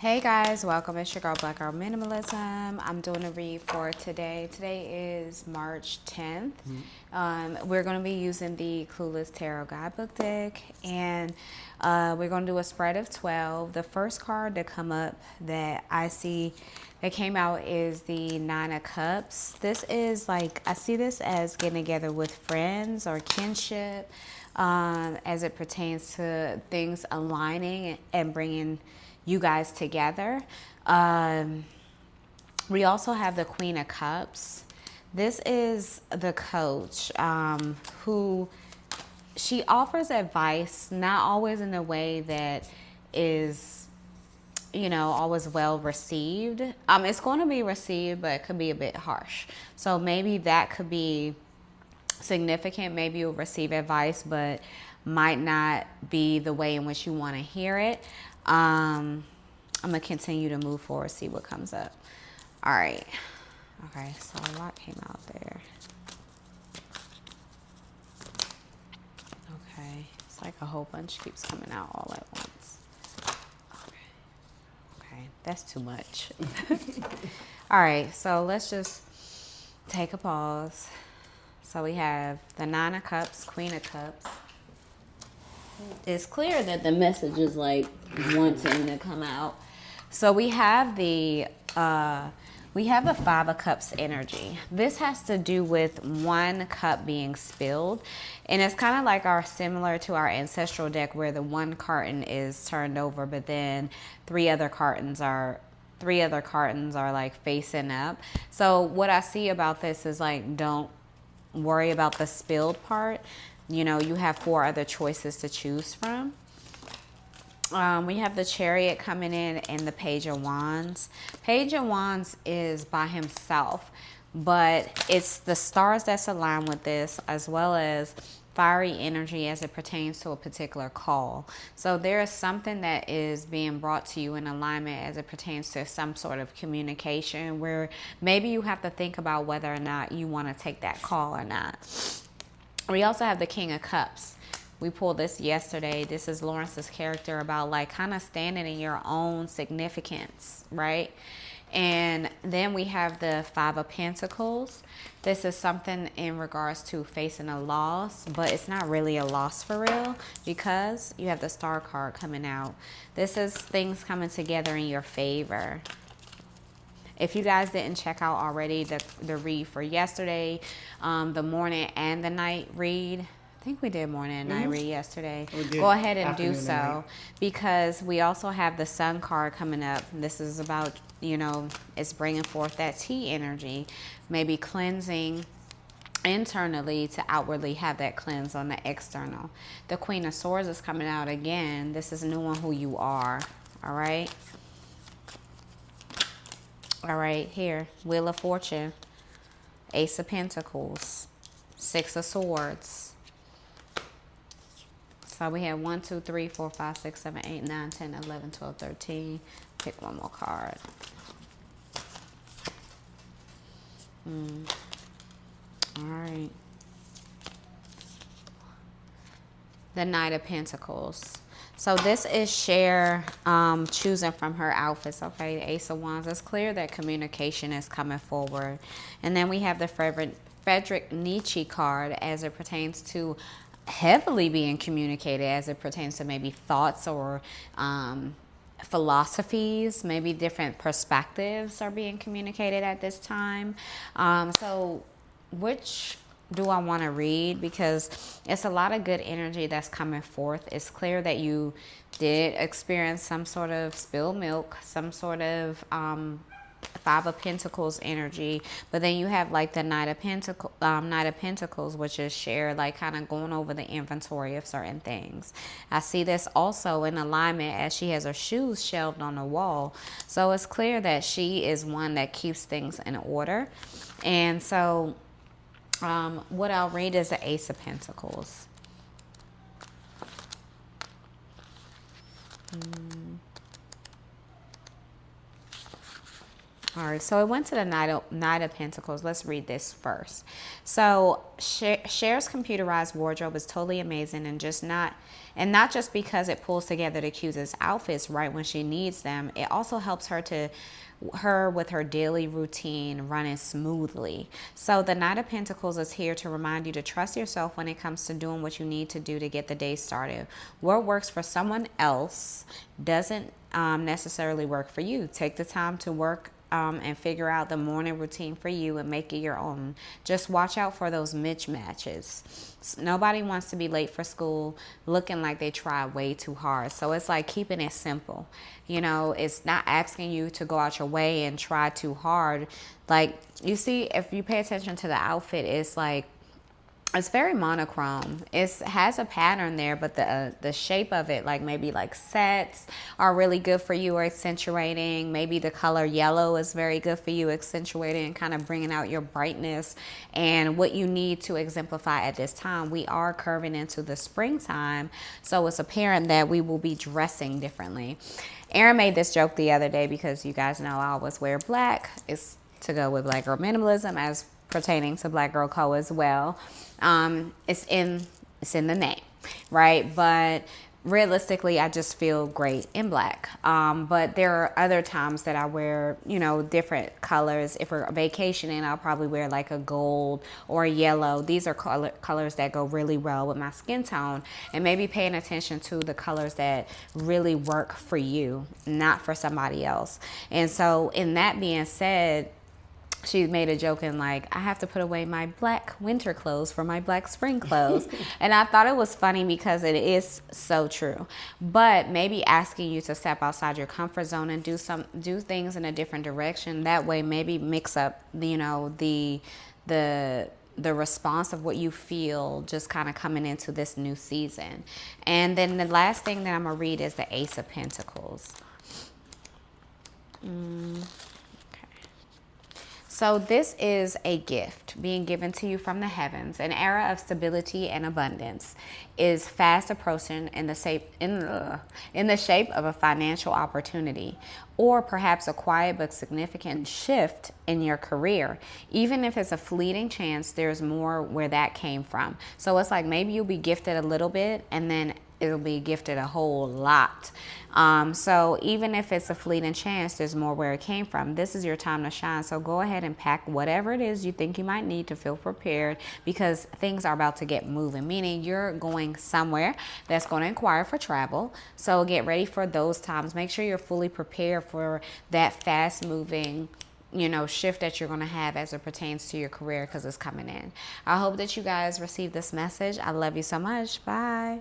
Hey guys, welcome. It's your girl Black Girl Minimalism. I'm doing a read for today. Today is March 10th. We're going to be using the Clueless Tarot Guidebook deck, and we're going to do a spread of 12. The first card to come up that I see that came out is the Nine of Cups. This is like, I see this as getting together with friends or kinship, as it pertains to things aligning and bringing you guys together. We also have the Queen of Cups. This is the coach, who she offers advice, not always in a way that is, always well received. It's going to be received, but it could be a bit harsh. So maybe that could be significant. Maybe you'll receive advice, but might not be the way in which you want to hear it. I'm going to continue to move forward, see what comes up. All right. Okay, so a lot came out there. Okay, it's like a whole bunch keeps coming out all at once. Okay, that's too much. All right, so let's just take a pause. So we have the Nine of Cups, Queen of Cups. It's clear that the message is like wanting to come out. So we have the Five of Cups energy. This has to do with one cup being spilled, and it's kind of like similar to our ancestral deck, where the one carton is turned over, but then three other cartons are like facing up. So what I see about this is like, don't worry about the spilled part. You have four other choices to choose from. We have the Chariot coming in and the Page of Wands. Page of Wands is by himself, but it's the stars that's aligned with this, as well as fiery energy as it pertains to a particular call. So there is something that is being brought to you in alignment as it pertains to some sort of communication, where maybe you have to think about whether or not you want to take that call or not. We also have the King of Cups. We pulled this yesterday. This is Lawrence's character about like kind of standing in your own significance, right? And then we have the Five of Pentacles. This is something in regards to facing a loss, but it's not really a loss for real, because you have the Star card coming out. This is things coming together in your favor. If you guys didn't check out already the read for yesterday, the morning and the night read, I think we did morning and night read yesterday. Go ahead and do so, because we also have the Sun card coming up. This is about, it's bringing forth that tea energy, maybe cleansing internally to outwardly have that cleanse on the external. The Queen of Swords is coming out again. This is knowing who you are. All right. All right, here, Wheel of Fortune, Ace of Pentacles, Six of Swords. So we have 1, 2, 3, 4, 5, 6, 7, 8, 9, 10, 11, 12, 13. Pick one more card. All right. The Knight of Pentacles. So this is Cher choosing from her outfits, okay? The Ace of Wands. It's clear that communication is coming forward. And then we have the Friedrich Nietzsche card as it pertains to heavily being communicated, as it pertains to maybe thoughts or philosophies, maybe different perspectives are being communicated at this time. So which do I want to read? Because it's a lot of good energy that's coming forth. It's clear that you did experience some sort of spilled milk, some sort of Five of Pentacles energy, but then you have like the Knight of Pentacles, which is Cher, like kind of going over the inventory of certain things. I see this also in alignment as she has her shoes shelved on the wall. So it's clear that she is one that keeps things in order. And so what I'll read is the Ace of Pentacles. All right, so it went to the Knight of Pentacles. Let's read this first. So Cher's computerized wardrobe is totally amazing, and not just because it pulls together the cutest outfits right when she needs them. It also helps her with her daily routine running smoothly. So the Knight of Pentacles is here to remind you to trust yourself when it comes to doing what you need to do to get the day started. What works for someone else doesn't necessarily work for you. Take the time to work and figure out the morning routine for you and make it your own. Just watch out for those mismatches. Nobody wants to be late for school looking like they tried way too hard. So it's like keeping it simple. You know, it's not asking you to go out your way and try too hard. Like, you see, if you pay attention to the outfit, it's like, it's very monochrome. It has a pattern there, but the shape of it, like maybe like sets are really good for you or accentuating. Maybe the color yellow is very good for you, accentuating and kind of bringing out your brightness and what you need to exemplify at this time. We are curving into the springtime, so it's apparent that we will be dressing differently. Aaron made this joke the other day because you guys know I always wear black. It's to go with Black Girl Minimalism as pertaining to Black Girl Co as well. It's in the name, right? But realistically, I just feel great in black. But there are other times that I wear, you know, different colors. If we're vacationing, I'll probably wear like a gold or a yellow. These are colors that go really well with my skin tone, and maybe paying attention to the colors that really work for you, not for somebody else. And so in that being said, she made a joke and like, I have to put away my black winter clothes for my black spring clothes. And I thought it was funny because it is so true. But maybe asking you to step outside your comfort zone and do things in a different direction. That way maybe mix up, you know, the response of what you feel just kind of coming into this new season. And then the last thing that I'm going to read is the Ace of Pentacles. So this is a gift being given to you from the heavens. An era of stability and abundance is fast approaching in the shape of a financial opportunity, or perhaps a quiet but significant shift in your career. Even if it's a fleeting chance, there's more where that came from. So it's like maybe you'll be gifted a little bit and then it'll be gifted a whole lot. So even if it's a fleeting chance, there's more where it came from. This is your time to shine. So go ahead and pack whatever it is you think you might need to feel prepared, because things are about to get moving, meaning you're going somewhere that's going to inquire for travel. So get ready for those times. Make sure you're fully prepared for that fast moving, you know, shift that you're going to have as it pertains to your career, because it's coming in. I hope that you guys receive this message. I love you so much. Bye.